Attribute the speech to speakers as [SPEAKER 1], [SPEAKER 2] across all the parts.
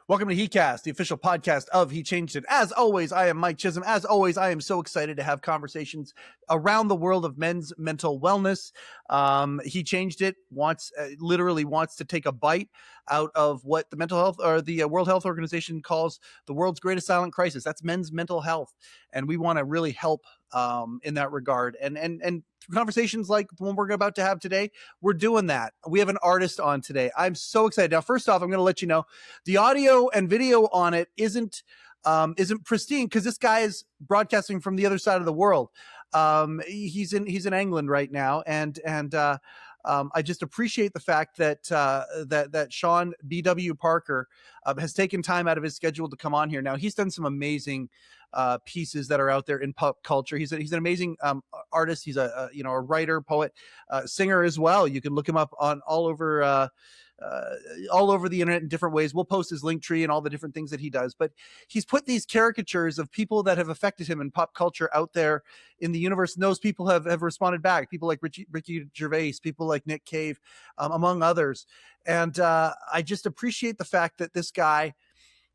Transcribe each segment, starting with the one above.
[SPEAKER 1] Welcome to heCast, the official podcast of He Changed It. As always, I am Mike Chisholm. As always, I am so excited to have conversations around the world of men's mental wellness. He Changed It literally wants to take a bite out of what the mental health or the World Health Organization calls the world's greatest silent crisis. That's men's mental health, and we want to really help in that regard. And conversations like the one we're about to have today, we're doing that. We have an artist on today. I'm so excited. Now, first off, I'm going to let you know the audio and video on it isn't pristine because this guy is broadcasting from the other side of the world. He's in England right now, and I just appreciate the fact that that Sean B.W. Parker has taken time out of his schedule to come on here. Now, he's done some amazing pieces that are out there in pop culture. He's an amazing artist. He's a writer, poet, singer as well. You can look him up on all over the internet in different ways. We'll post his link tree and all the different things that he does, but he's put these caricatures of people that have affected him in pop culture out there in the universe. And those people have responded back. People like Ricky Gervais, people like Nick Cave, among others. And I just appreciate the fact that this guy,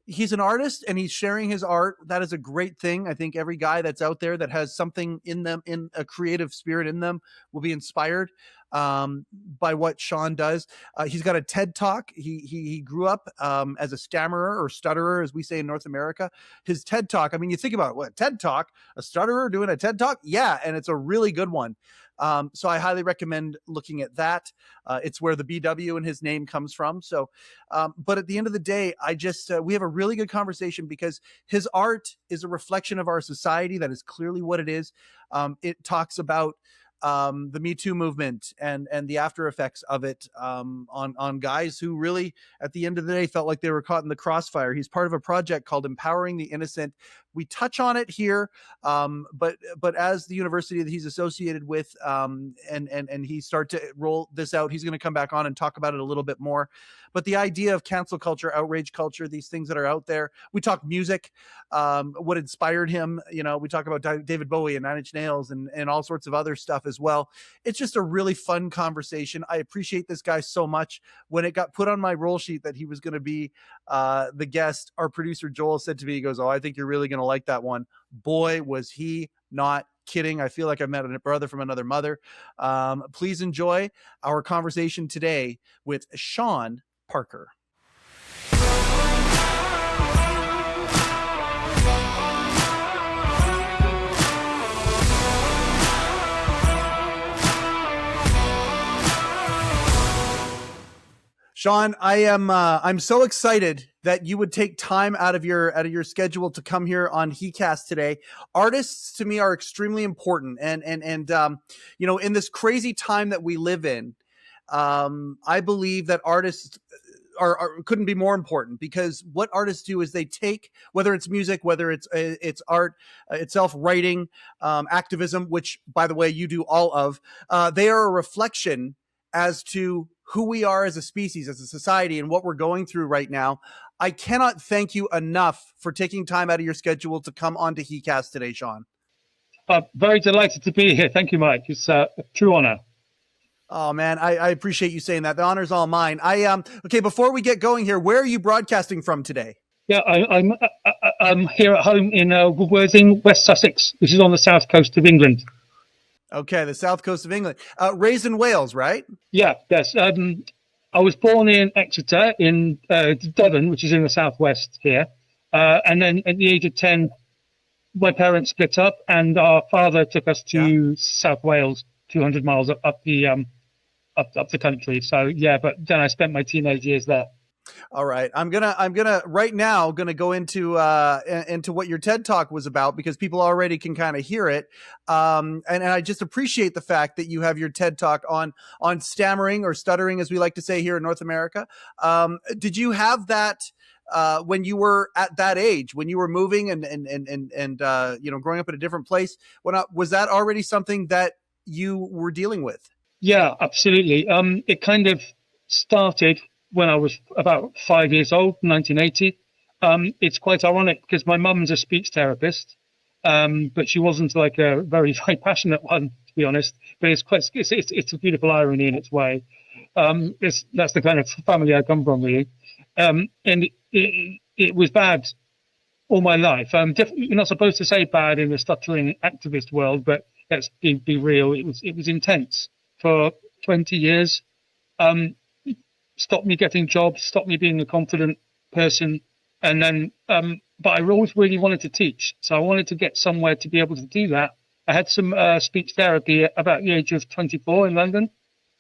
[SPEAKER 1] he's an artist and he's sharing his art. That is a great thing. I think every guy that's out there that has something in them, in a creative spirit in them, will be inspired by what Sean does. He's got a TED Talk. He grew up as a stammerer or stutterer, as we say in North America. His TED Talk, I mean, you think about it, what, TED Talk, a stutterer doing a TED Talk? Yeah, and it's a really good one. So I highly recommend looking at that. It's where the BW in his name comes from. So, but at the end of the day, we have a really good conversation because his art is a reflection of our society. That is clearly what it is. It talks about the Me Too movement and the after effects of it on guys who really, at the end of the day, felt like they were caught in the crossfire. He's part of a project called Empowering the Innocent. We touch on it here, but as the university that he's associated with, and he start to roll this out, he's going to come back on and talk about it a little bit more. But the idea of cancel culture, outrage culture, these things that are out there. We talk music, what inspired him. We talk about David Bowie and Nine Inch Nails and all sorts of other stuff as well. It's just a really fun conversation. I appreciate this guy so much. When it got put on my roll sheet that he was going to be the guest, our producer Joel said to me, he goes, "Oh, I think you're really going to like that one." Boy, was he not kidding. I feel like I've met a brother from another mother. Please enjoy our conversation today with Sean Parker. Sean, I'm so excited that you would take time out of your schedule to come here on heCast today. Artists to me are extremely important, and in this crazy time that we live in, I believe that artists couldn't be more important, because what artists do is they take, whether it's music, whether it's art itself, writing, activism, which by the way you do all of, they are a reflection as to who we are as a species, as a society, and what we're going through right now. I cannot thank you enough for taking time out of your schedule to come on to heCast today, Sean.
[SPEAKER 2] Very delighted to be here. Thank you, Mike. It's a true honor.
[SPEAKER 1] Oh man, I appreciate you saying that. The honor's all mine. Okay, before we get going here, where are you broadcasting from today?
[SPEAKER 2] Yeah, I'm here at home in Worthing, West Sussex, which is on the south coast of England.
[SPEAKER 1] Okay, the south coast of England. Raised in Wales, right?
[SPEAKER 2] Yeah, yes. I was born in Exeter in Devon, which is in the southwest here. And then at the age of 10, my parents split up, and our father took us to South Wales, 200 miles up the country. So yeah, but then I spent my teenage years there.
[SPEAKER 1] All right. I'm gonna right now go into what your TED Talk was about, because people already can kind of hear it. And I just appreciate the fact that you have your TED Talk on stammering, or stuttering, as we like to say here in North America. Did you have that when you were at that age, when you were moving and growing up in a different place? Was that already something that you were dealing with?
[SPEAKER 2] Yeah, absolutely. It kind of started when I was about 5 years old, 1980. It's quite ironic because my mum's a speech therapist, but she wasn't like a very, very passionate one, to be honest. But it's a beautiful irony in its way. That's the kind of family I come from, really. And it was bad all my life. You're not supposed to say bad in the stuttering activist world, but let's be real. It was intense for 20 years. Um, Stopped me getting jobs, stopped me being a confident person, and then. But I always really wanted to teach, so I wanted to get somewhere to be able to do that. I had some speech therapy at about the age of 24 in London,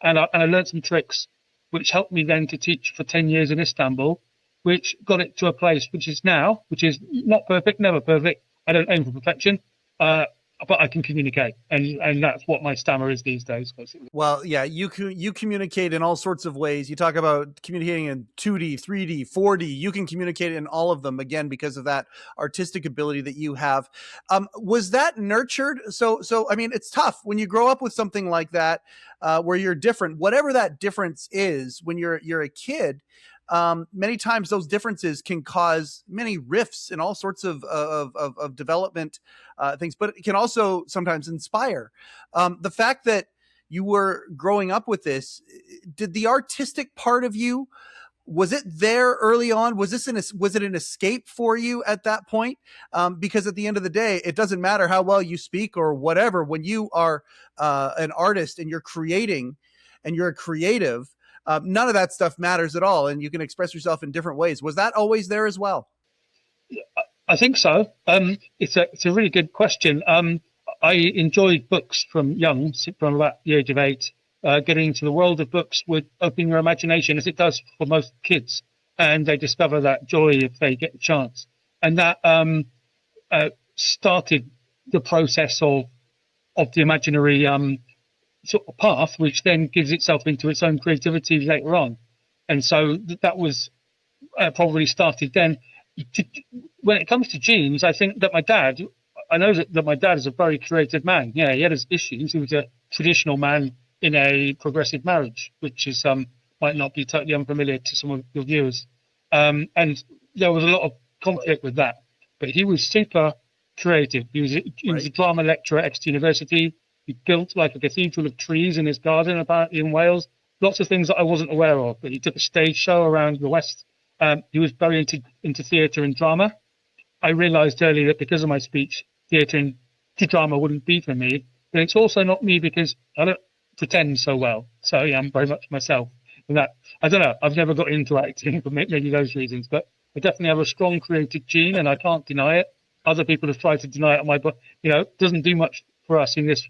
[SPEAKER 2] and I learned some tricks, which helped me then to teach for 10 years in Istanbul, which got it to a place which is not perfect, never perfect. I don't aim for perfection, uh, but I can communicate, and that's what my stammer is these days, basically.
[SPEAKER 1] Well, yeah, you communicate in all sorts of ways. You talk about communicating in 2D, 3D, 4D. You can communicate in all of them, again, because of that artistic ability that you have. Was that nurtured? So I mean, it's tough when you grow up with something like that, where you're different. Whatever that difference is, when you're a kid, many times those differences can cause many rifts and all sorts of development things, but it can also sometimes inspire. The fact that you were growing up with this, did the artistic part of you, was it there early on? Was it an escape for you at that point? Because at the end of the day, it doesn't matter how well you speak or whatever. When you are an artist and you're creating and you're a creative, none of that stuff matters at all, and you can express yourself in different ways. Was that always there as well?
[SPEAKER 2] I think so. It's a really good question. I enjoyed books from young, from about the age of 8. Getting into the world of books would open your imagination, as it does for most kids, and they discover that joy if they get the chance. And that started the process of the imaginary sort of path, which then gives itself into its own creativity later on. And so that was probably started then. When it comes to genes, I think that I know that my dad is a very creative man. Yeah, he had his issues. He was a traditional man in a progressive marriage, which is might not be totally unfamiliar to some of your viewers. And there was a lot of conflict with that. But he was super creative. He was a drama lecturer at Exeter University. He built like a cathedral of trees in his garden, apparently in Wales. Lots of things that I wasn't aware of. But he took a stage show around the West. He was very into theatre and drama. I realised early that because of my speech, theatre and drama wouldn't be for me. But it's also not me because I don't pretend so well. So yeah, I'm very much myself. And that, I don't know, I've never got into acting for maybe those reasons, but I definitely have a strong creative gene and I can't deny it. Other people have tried to deny it on my book. It doesn't do much for us in this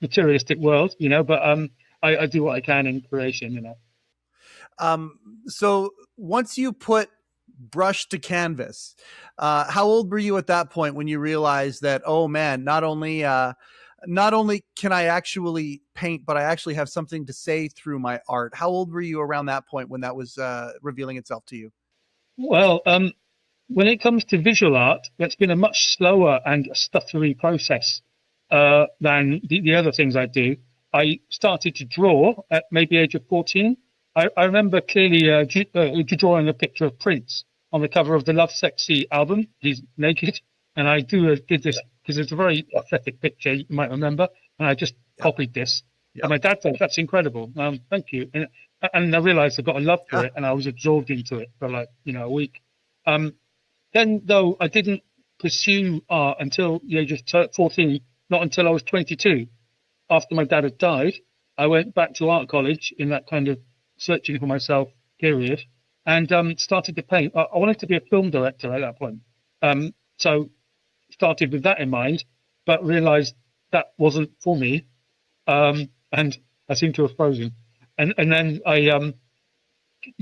[SPEAKER 2] materialistic world, but I do what I can in creation.
[SPEAKER 1] So once you put brush to canvas, how old were you at that point when you realized that, oh man, not only can I actually paint, but I actually have something to say through my art? How old were you around that point when that was revealing itself to you?
[SPEAKER 2] Well, when it comes to visual art, that's been a much slower and stuttery process than the other things I do. I started to draw at maybe age of 14. I remember clearly drawing a picture of Prince on the cover of the Love Sexy album. He's naked. And I did this because it's a very aesthetic picture, you might remember. And I just copied this. Yep. And my dad thought, that's incredible. Thank you. And I realized I got a love for it and I was absorbed into it for a week. Then, though, I didn't pursue art until the age of 14, not until I was 22. After my dad had died, I went back to art college in that kind of searching for myself period and started to paint. I wanted to be a film director at that point. So started with that in mind, but realized that wasn't for me. And I seem to have frozen. And then I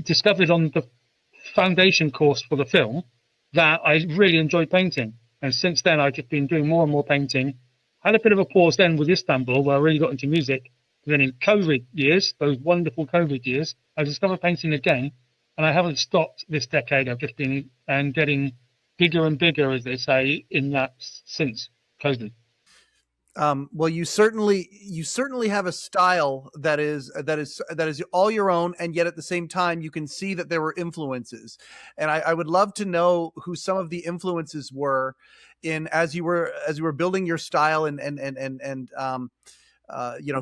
[SPEAKER 2] discovered on the foundation course for the film that I really enjoyed painting. And since then, I've just been doing more and more painting. Had a bit of a pause then with Istanbul, where I really got into music. Then in COVID years, those wonderful COVID years, I discovered painting again. And I haven't stopped this decade. I've just been getting bigger and bigger, as they say, in that since COVID.
[SPEAKER 1] Well, you certainly have a style that is all your own, and yet at the same time, you can see that there were influences. And I would love to know who some of the influences were as you were building your style and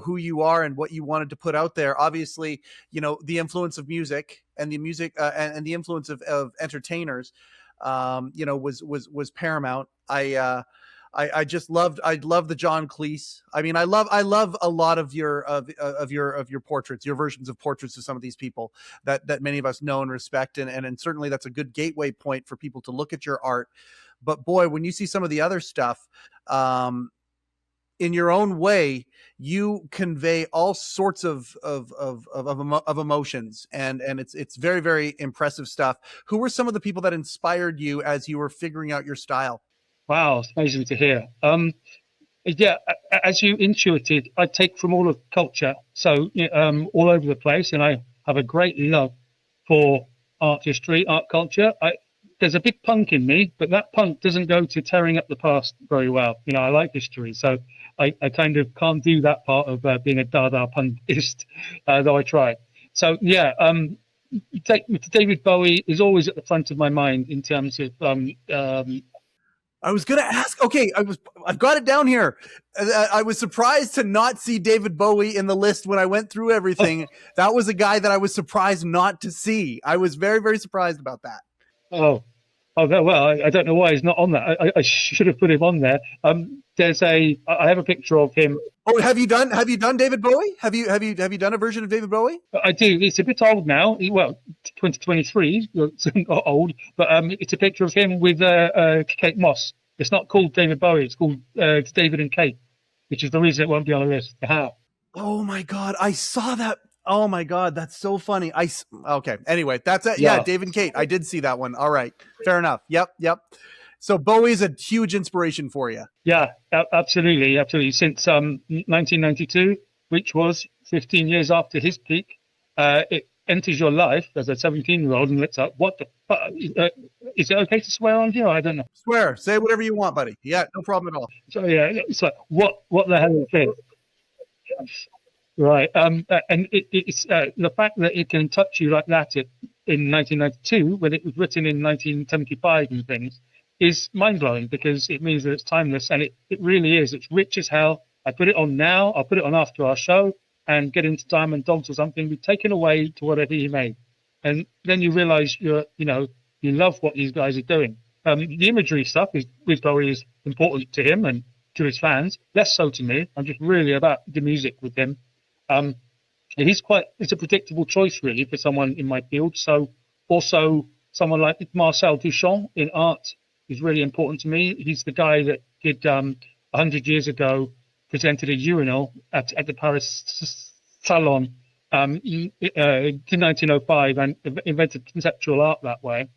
[SPEAKER 1] who you are and what you wanted to put out there. Obviously, the influence of music and the music and the influence of entertainers, was paramount. I just love the John Cleese. I mean, I love a lot of your portraits, your versions of portraits of some of these people that many of us know and respect, and certainly that's a good gateway point for people to look at your art. But boy, when you see some of the other stuff, in your own way, you convey all sorts of emotions, and it's very, very impressive stuff. Who were some of the people that inspired you as you were figuring out your style?
[SPEAKER 2] Wow, it's amazing to hear. Yeah, as you intuited, I take from all of culture, so all over the place, and I have a great love for art history, art culture. There's a big punk in me, but that punk doesn't go to tearing up the past very well. I like history, so I kind of can't do that part of being a Dada punkist, though I try. So yeah, David Bowie is always at the front of my mind in terms of
[SPEAKER 1] I was going to ask. Okay, I've got it down here. I was surprised to not see David Bowie in the list when I went through everything. That was a guy that I was surprised not to see. I was very, very surprised about that.
[SPEAKER 2] Oh, well, I don't know why he's not on that. I should have put him on there. I have a picture of him.
[SPEAKER 1] Oh, have you done David Bowie? Have you done a version of David Bowie?
[SPEAKER 2] I do. It's a bit old now. Well, 2023, it's not old, but it's a picture of him with Kate Moss. It's not called David Bowie. It's called David and Kate, which is the reason it won't be on the list.
[SPEAKER 1] Oh my God, I saw that. Oh my God, that's so funny. Okay. Anyway, that's it. Yeah, Dave and Kate. I did see that one. All right, fair enough. Yep. So Bowie's a huge inspiration for you.
[SPEAKER 2] Yeah, absolutely. Since 1992, which was 15 years after his peak, it enters your life as a 17-year-old, and it's what the fuck? Is it okay to swear on here? I don't know.
[SPEAKER 1] Swear. Say whatever you want, buddy. Yeah, no problem at all.
[SPEAKER 2] So yeah, it's like what the hell is this? Right. And it's the fact that it can touch you like that in 1992 when it was written in 1975 and things is mind-blowing, because it means that it's timeless, and it really is. It's rich as hell. I put it on now. I'll put it on after our show and get into Diamond Dogs or something. We've taken away to whatever he made. And then you realize you love what these guys are doing. The imagery stuff with Bowie is important to him and to his fans, less so to me. I'm just really about the music with him. It's a predictable choice really for someone in my field. So also someone like Marcel Duchamp in art is really important to me. He's the guy that did 100 years ago presented a urinal at the Paris Salon in 1905 and invented conceptual art that way,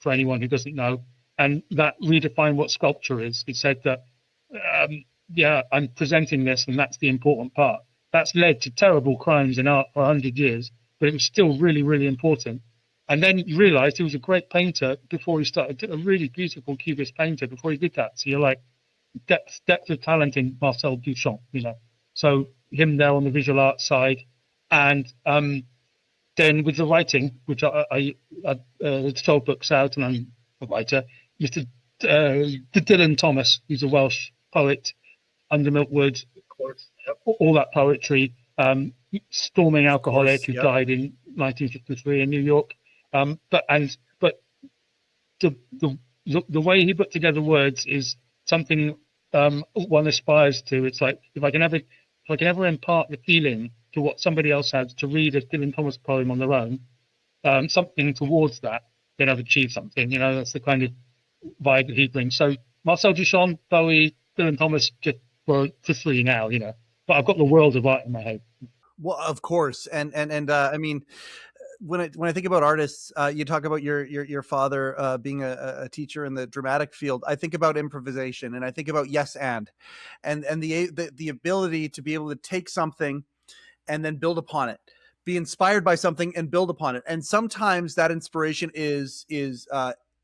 [SPEAKER 2] for anyone who doesn't know. And that redefined what sculpture is. He said that, I'm presenting this and that's the important part. That's led to terrible crimes in art for 100 years, but it was still really, really important. And then you realized he was a great painter before he started, a really beautiful cubist painter before he did that. So you're like, depth of talent in Marcel Duchamp, So him there on the visual art side. And then with the writing, which I 12 books out and I'm a writer, Mr. Dylan Thomas, who's a Welsh poet, Under Milkwood, all that poetry, storming alcoholic who died in 1953 in New York. But the way he put together words is something one aspires to. It's like if I can ever impart the feeling to what somebody else has to read a Dylan Thomas poem on their own, something towards that, then I've achieved something. That's the kind of vibe that he brings. So Marcel Duchamp, Bowie, Dylan Thomas, just for free now, But I've got the world of art in my head.
[SPEAKER 1] Well, of course, and I mean, when I think about artists, you talk about your father being a teacher in the dramatic field. I think about improvisation, and I think about yes and the ability to be able to take something and then build upon it, be inspired by something and build upon it. And sometimes that inspiration is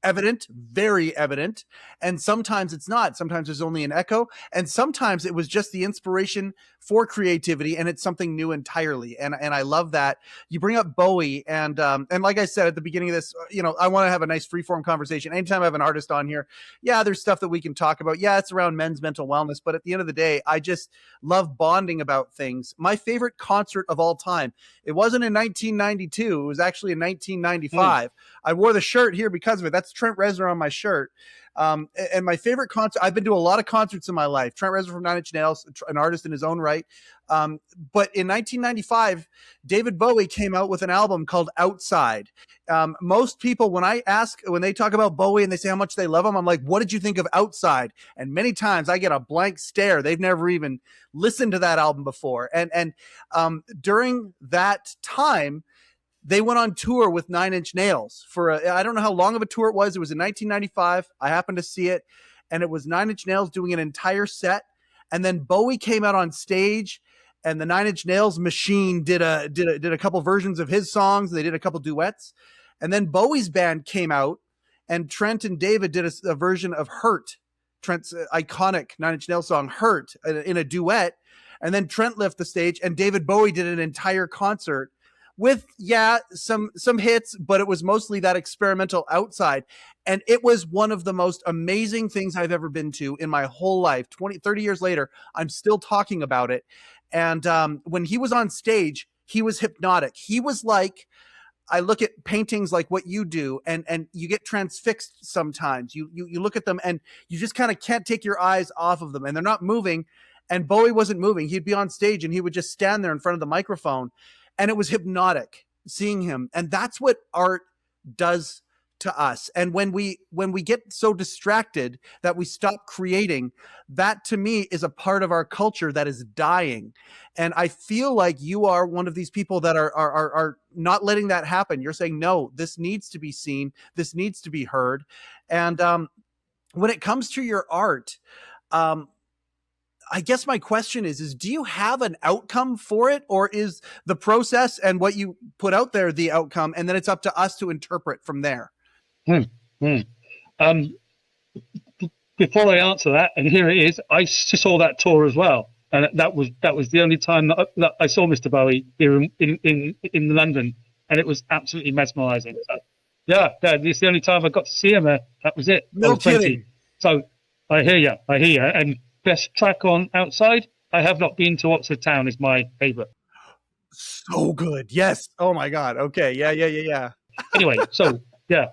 [SPEAKER 1] evident, very evident, and sometimes it's not. Sometimes there's only an echo, and sometimes it was just the inspiration for creativity, and it's something new entirely. And I love that. You bring up Bowie, and like I said at the beginning of this, I want to have a nice freeform conversation. Anytime I have an artist on here, yeah, there's stuff that we can talk about. Yeah, it's around men's mental wellness, but at the end of the day, I just love bonding about things. My favorite concert of all time, it wasn't in 1992. It was actually in 1995. I wore the shirt here because of it. That's Trent Reznor on my shirt. And my favorite concert, I've been to a lot of concerts in my life. Trent Reznor from Nine Inch Nails, an artist in his own right. But in 1995, David Bowie came out with an album called Outside. Most people, when they talk about Bowie and they say how much they love him, I'm like, what did you think of Outside? And many times I get a blank stare. They've never even listened to that album before. And during that time, they went on tour with Nine Inch Nails for I don't know how long of a tour it was. It was in 1995. I happened to see it, and it was Nine Inch Nails doing an entire set. And then Bowie came out on stage, and the Nine Inch Nails machine did a couple versions of his songs. They did a couple duets, and then Bowie's band came out, and Trent and David did a version of Hurt, Trent's iconic Nine Inch Nails song Hurt, in a duet. And then Trent left the stage, and David Bowie did an entire concert with some hits, but it was mostly that experimental Outside. And it was one of the most amazing things I've ever been to in my whole life. 30 years later, I'm still talking about it. And when he was on stage, he was hypnotic. He was like, I look at paintings like what you do, and you get transfixed sometimes. You look at them and you just kind of can't take your eyes off of them, and they're not moving. And Bowie wasn't moving. He'd be on stage and he would just stand there in front of the microphone. And it was hypnotic seeing him. And that's what art does to us. And when we get so distracted that we stop creating, that to me is a part of our culture that is dying. And I feel like you are one of these people that are not letting that happen. You're saying, no, this needs to be seen. This needs to be heard. And when it comes to your art, I guess my question is do you have an outcome for it, or is the process and what you put out there the outcome, and then it's up to us to interpret from there?
[SPEAKER 2] Before I answer that, and here it is, I saw that tour as well, and that was the only time that I saw Mr. Bowie here in London, and it was absolutely mesmerizing. So, yeah, it's the only time I got to see him. That was it.
[SPEAKER 1] No kidding.
[SPEAKER 2] So I hear you, and best track on Outside, I have not been to Oxford Town, is my favorite.
[SPEAKER 1] So good. Yes. Oh my God. Okay. Yeah.
[SPEAKER 2] Anyway, so yeah.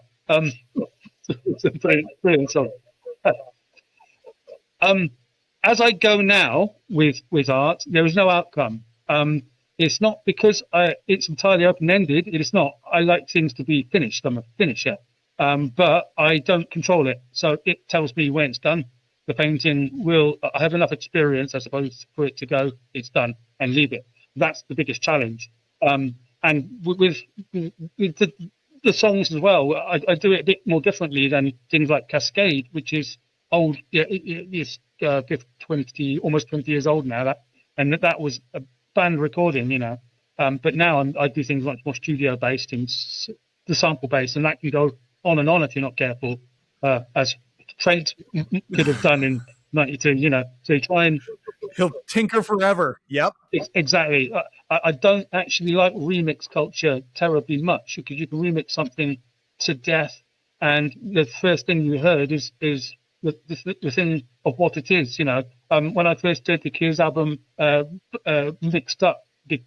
[SPEAKER 2] Brilliant song. As I go now with art, there is no outcome. It's not because it's entirely open-ended. It is not. I like things to be finished. I'm a finisher. But I don't control it. So it tells me when it's done. The painting I have enough experience, I suppose, for it to go, it's done, and leave it. That's the biggest challenge. And with the songs as well, I do it a bit more differently than things like Cascade, which is old. Yeah, it's almost 20 years old now. That was a band recording, But now I do things much more studio based and the sample based, and that can go on and on if you're not careful, as Trent could have done in 92, So you try and
[SPEAKER 1] he'll tinker forever. Yep.
[SPEAKER 2] Exactly. I don't actually like remix culture terribly much, because you can remix something to death, and the first thing you heard is the thing of what it is. When I first did the Cure's album, Mixed Up, big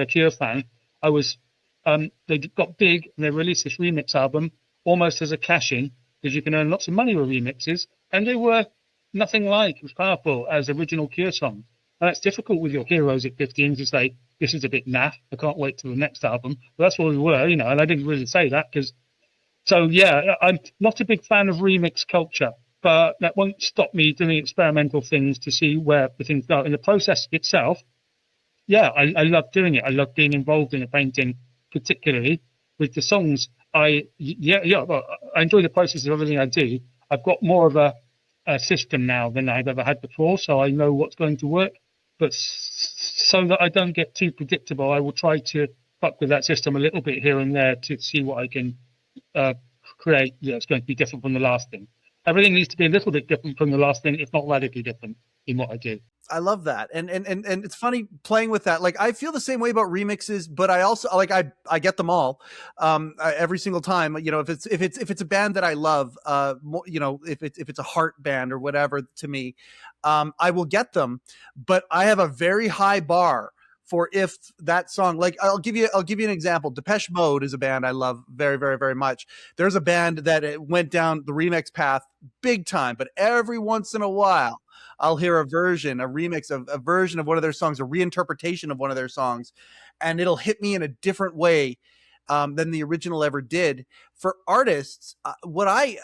[SPEAKER 2] Cure fan, I was they got big and they released this remix album almost as a cash-in, because you can earn lots of money with remixes, and they were nothing like as powerful as original Cure songs. And it's difficult with your heroes at 15 to say, this is a bit naff, I can't wait till the next album. But that's what we were, and I didn't really say that because... So, yeah, I'm not a big fan of remix culture, but that won't stop me doing experimental things to see where the things go. In the process itself, yeah, I love doing it. I love being involved in a painting, particularly with the songs. I enjoy the process of everything I do. I've got more of a system now than I've ever had before, so I know what's going to work. But so that I don't get too predictable, I will try to fuck with that system a little bit here and there to see what I can create that's going to be different from the last thing. Everything needs to be a little bit different from the last thing, if not radically different in what I do.
[SPEAKER 1] I love that. And it's funny playing with that. Like, I feel the same way about remixes, but I also like, I get them all. Every single time, you know, if it's a band that I love, you know, if it's a heart band or whatever to me, I will get them, but I have a very high bar for if that song, like, I'll give you an example. Depeche Mode is a band I love very, very, very much. There's a band that it went down the remix path big time, but every once in a while I'll hear a remix of a version of one of their songs, a reinterpretation of one of their songs, and it'll hit me in a different way than the original ever did. For artists, what I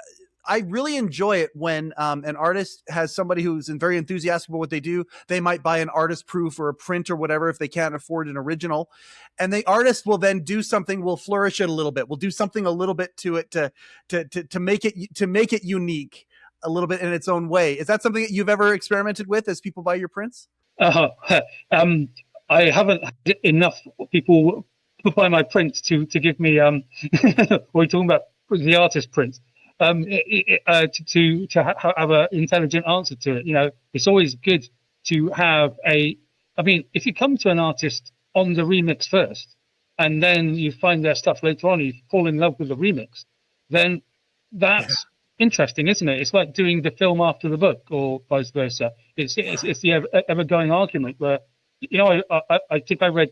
[SPEAKER 1] really enjoy it when an artist has somebody who's very enthusiastic about what they do. They might buy an artist proof or a print or whatever if they can't afford an original. And the artist will then do something, will flourish it a little bit. We'll do something a little bit to it to make it unique a little bit in its own way. Is that something that you've ever experimented with as people buy your prints?
[SPEAKER 2] I haven't had enough people buy my prints to give me what are you talking about, the artist prints, to have an intelligent answer to it. You know, it's always good to have I mean, if you come to an artist on the remix first and then you find their stuff later on, you fall in love with the remix, then that's interesting, isn't it? It's like doing the film after the book, or vice versa. It's the ever going argument where, you know, I think I read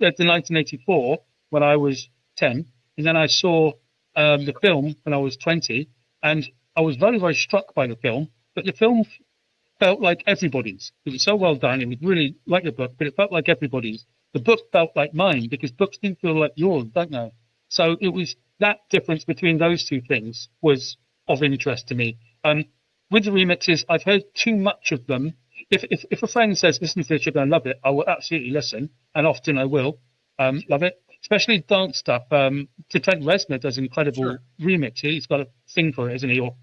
[SPEAKER 2] the 1984 when I was 10, and then I saw the film when I was 20, and I was very, very struck by the film. But the film felt like everybody's. It was so well done. It was really like the book, but it felt like everybody's. The book felt like mine because books didn't feel like yours, don't they? So it was that difference between those two things was of interest to me. With the remixes, I've heard too much of them. If a friend says, listen to this, you're going to love it, I will absolutely listen, and often I will love it, especially dance stuff. Trent Reznor does incredible remixes. He's got a thing for it, isn't he? Or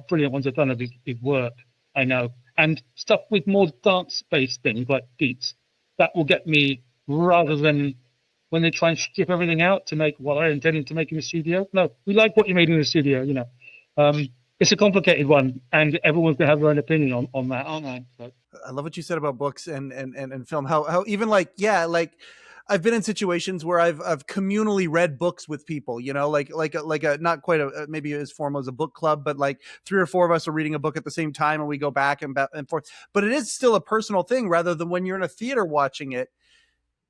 [SPEAKER 2] brilliant ones I've done of his work, I know. And stuff with more dance-based things, like beats, that will get me, rather than when they try and strip everything out to make what I intended to make in the studio. No, we like what you made in the studio, you know. It's a complicated one, and everyone's going to have their own opinion on that, aren't they? So.
[SPEAKER 1] I love what you said about books and film. How even like I've been in situations where I've communally read books with people, you know, like a not quite a maybe as formal as a book club, but like 3 or 4 of us are reading a book at the same time, and we go back and forth. But it is still a personal thing, rather than when you're in a theater watching it.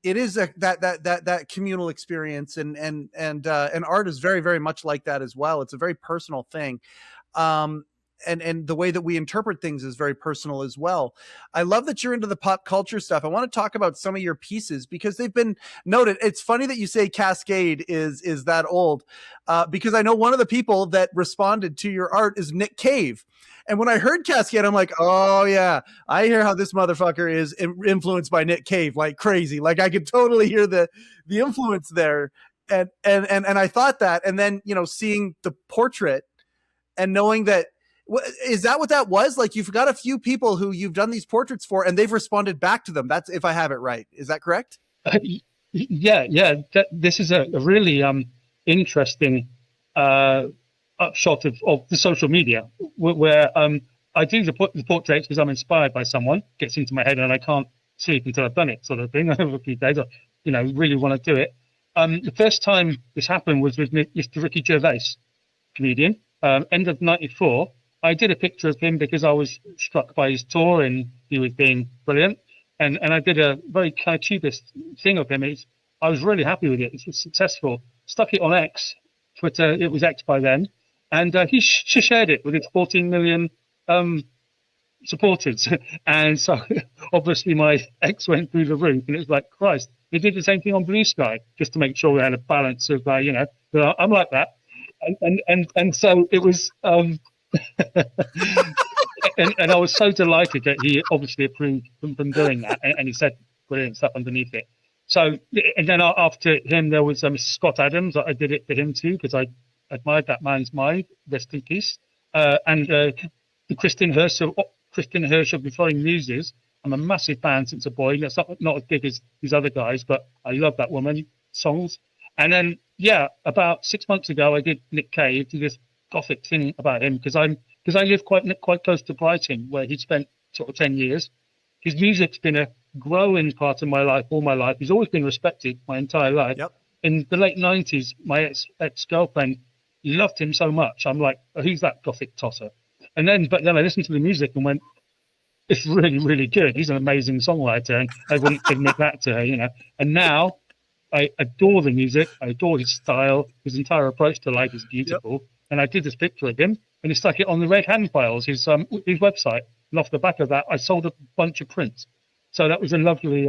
[SPEAKER 1] It is that communal experience, and art is very, very much like that as well. It's a very personal thing. And the way that we interpret things is very personal as well. I love that you're into the pop culture stuff. I want to talk about some of your pieces because they've been noted. It's funny that you say Cascade is that old, because I know one of the people that responded to your art is Nick Cave. And when I heard Cascade, I'm like, oh yeah, I hear how this motherfucker is influenced by Nick Cave like crazy. Like I could totally hear the influence there. And I thought that, and then, you know, seeing the portrait and knowing that, is that what that was? Like, you've got a few people who you've done these portraits for, and they've responded back to them. That's, if I have it right. Is that correct?
[SPEAKER 2] Yeah. This is a really interesting upshot of the social media where I do the portraits because I'm inspired by someone, gets into my head, and I can't sleep until I've done it, sort of thing, over a few days. Or, you know, really want to do it. The first time this happened was with Mr. Ricky Gervais, comedian. End of '94. I did a picture of him because I was struck by his tour and he was being brilliant. And I did a very kind of cubist thing of him. I was really happy with it. It was successful. Stuck it on X, Twitter. It was X by then. And he shared it with its 14 million supporters. And so obviously my X went through the roof, and it was like, Christ, he did the same thing on Blue Sky just to make sure we had a balance of, you know, I'm like that. And so it was, and I was so delighted that he obviously approved from doing that, and he said brilliant stuff underneath it. So, and then after him, there was Scott Adams. I did it for him too because I admired that man's mind. Rest in peace. And the Kristin Hersh of the Flying Muses. I'm a massive fan since a boy. That's not as big as these other guys, but I love that woman songs. And then, yeah, about 6 months ago, I did Nick Cave, did this gothic thing about him because I live quite close to Brighton, where he spent sort of 10 years. His music's been a growing part of my life all my life. He's always been respected my entire life.
[SPEAKER 1] Yep.
[SPEAKER 2] In the late 90s, my ex-girlfriend loved him so much. I'm like, oh, who's that gothic tosser? But then I listened to the music and went, it's really, really good. He's an amazing songwriter, and I wouldn't admit that to her. And now I adore the music. I adore his style. His entire approach to life is beautiful. Yep. And I did this picture of him, and he stuck it on the Red Hand Files, his website. And off the back of that, I sold a bunch of prints. So that was a lovely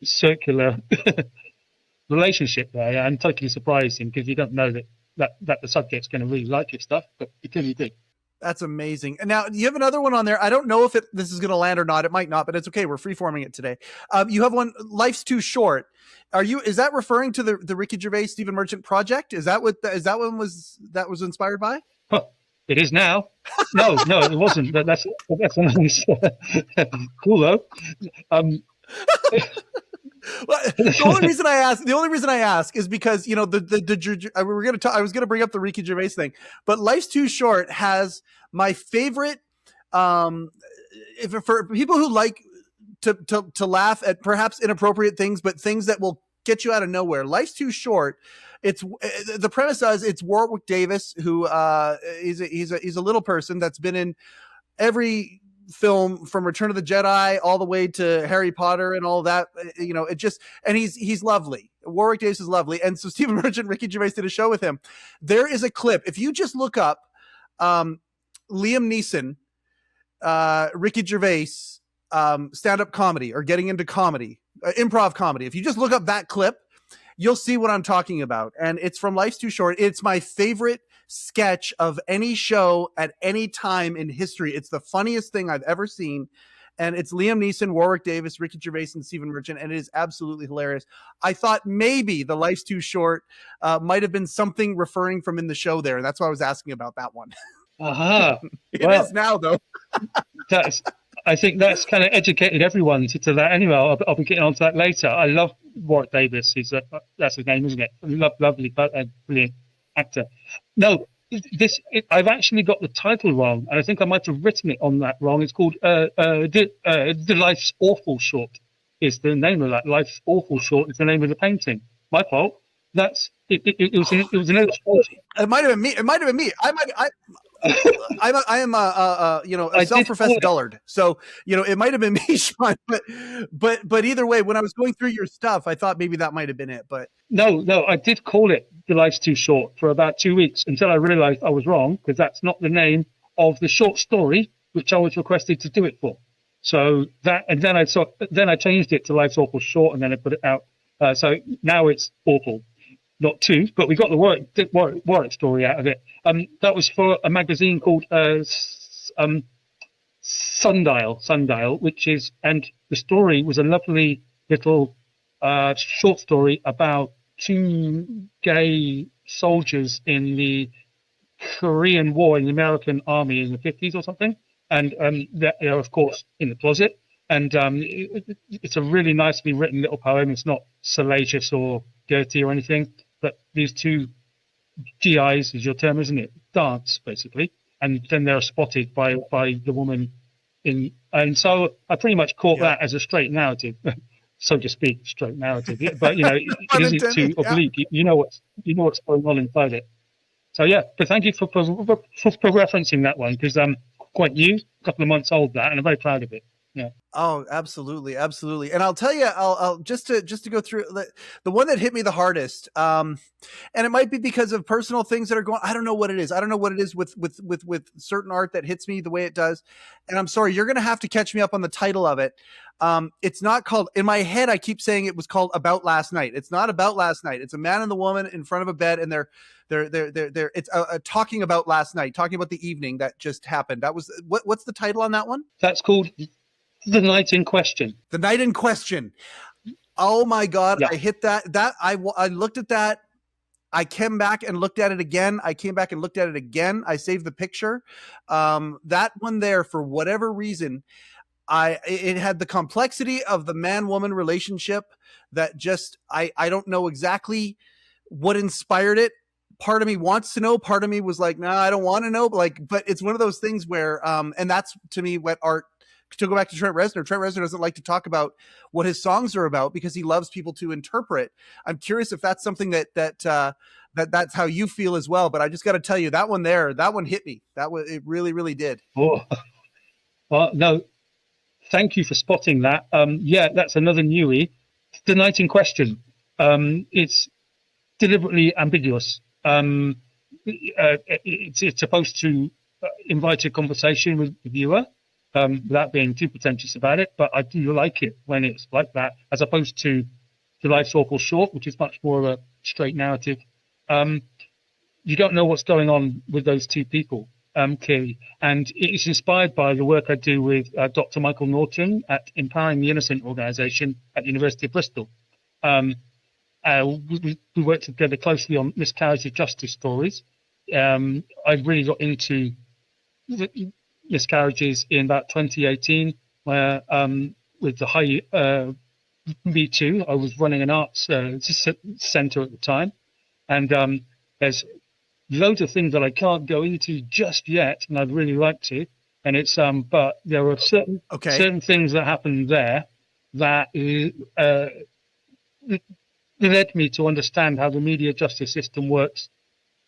[SPEAKER 2] circular relationship there. Yeah, I'm totally surprised him because you don't know that the subject's going to really like your stuff, but he clearly did.
[SPEAKER 1] That's amazing. And now you have another one on there. I don't know if this is going to land or not. It might not, but it's okay. We're freeforming it today. You have one, Life's Too Short. Is that referring to the Ricky Gervais, Stephen Merchant project? Is that what that was inspired by?
[SPEAKER 2] Huh. It is now. No, it wasn't. That's a nice cool though.
[SPEAKER 1] Well, the only reason I ask is because I was gonna bring up the Ricky Gervais thing, but Life's Too Short has my favorite. For people who like to laugh at perhaps inappropriate things, but things that will get you out of nowhere. Life's Too Short. It's the premise is it's Warwick Davis, who he's a little person that's been in every film from Return of the Jedi all the way to Harry Potter and all that. And he's lovely. Warwick Davis is lovely. And so Stephen Merchant, Ricky Gervais did a show with him. There is a clip. If you just look up Liam Neeson, Ricky Gervais, stand-up comedy or getting into comedy, improv comedy. If you just look up that clip, you'll see what I'm talking about. And it's from Life's Too Short. It's my favorite sketch of any show at any time in history. It's the funniest thing I've ever seen. And it's Liam Neeson, Warwick Davis, Ricky Gervais, and Stephen Merchant. And it is absolutely hilarious. I thought maybe the Life's Too Short might have been something referring from in the show there. And that's why I was asking about that one.
[SPEAKER 2] Uh-huh.
[SPEAKER 1] It is now, though.
[SPEAKER 2] I think that's kind of educated everyone to that. Anyway, I'll be getting onto that later. I love Warwick Davis. That's his name, isn't it? Lovely, brilliant actor. No, I've actually got the title wrong, and I think I might have written it on that wrong. It's called The Life's Awful Short is the name of that. Life's Awful Short is the name of the painting. My fault. It was an illustration.
[SPEAKER 1] It might have been me. I am a self-professed dullard. So, it might have been me, Sean, but either way, when I was going through your stuff, I thought maybe that might have been it, but
[SPEAKER 2] no, I did call it The Life's Too Short for about 2 weeks until I realized I was wrong, because that's not the name of the short story which I was requested to do it for. So then I changed it to Life's Awful Short, and then I put it out. So now it's awful. Not two, but we got the Warwick story out of it. That was for a magazine called Sundial, and the story was a lovely little short story about two gay soldiers in the Korean War in the American Army in the 50s or something, and they're of course in the closet. And it's a really nicely written little poem. It's not salacious or dirty or anything. But these two GIs, is your term, isn't it? Dance, basically. And then they're spotted by the woman and so I pretty much caught that as a straight narrative, so to speak, straight narrative. But it isn't too oblique. You know what's going on inside it. So yeah, but thank you for referencing that one, because quite new, a couple of months old that, and I'm very proud of it. Yeah.
[SPEAKER 1] Oh, absolutely. Absolutely. And I'll tell you, I'll just to go through the one that hit me the hardest. And it might be because of personal things that are going, I don't know what it is. I don't know what it is with certain art that hits me the way it does. And I'm sorry, you're going to have to catch me up on the title of it. It's not called, in my head, I keep saying it was called About Last Night. It's not About Last Night. It's a man and the woman in front of a bed, and they're it's talking about last night, talking about the evening that just happened. That was what's the title on that one?
[SPEAKER 2] That's called The Night in Question.
[SPEAKER 1] The Night in Question. Oh my God.
[SPEAKER 2] Yeah.
[SPEAKER 1] I hit that. I looked at that. I came back and looked at it again. I saved the picture. That one there, for whatever reason, it had the complexity of the man-woman relationship that just, I don't know exactly what inspired it. Part of me wants to know. Part of me was like, nah, I don't want to know. But it's one of those things where, and that's to me what art. To go back to Trent Reznor, Trent Reznor doesn't like to talk about what his songs are about because he loves people to interpret. I'm curious if that's something that's how you feel as well. But I just got to tell you, that one hit me. It really, really did.
[SPEAKER 2] Oh, well, no, thank you for spotting that. Yeah, that's another newie. The Night in Question. It's deliberately ambiguous. It's supposed to invite a conversation with the viewer without being too pretentious about it. But I do like it when it's like that, as opposed to Life's Awful Short, which is much more of a straight narrative. You don't know what's going on with those two people, clearly. And it's inspired by the work I do with Dr. Michael Norton at Empowering the Innocent organization at the University of Bristol. We worked together closely on miscarriage of justice stories. I really got into miscarriages in about 2018, where with the high Me Too, I was running an arts center at the time, and there's loads of things that I can't go into just yet, and I'd really like to. And it's but there are certain things that happened there that led me to understand how the media justice system works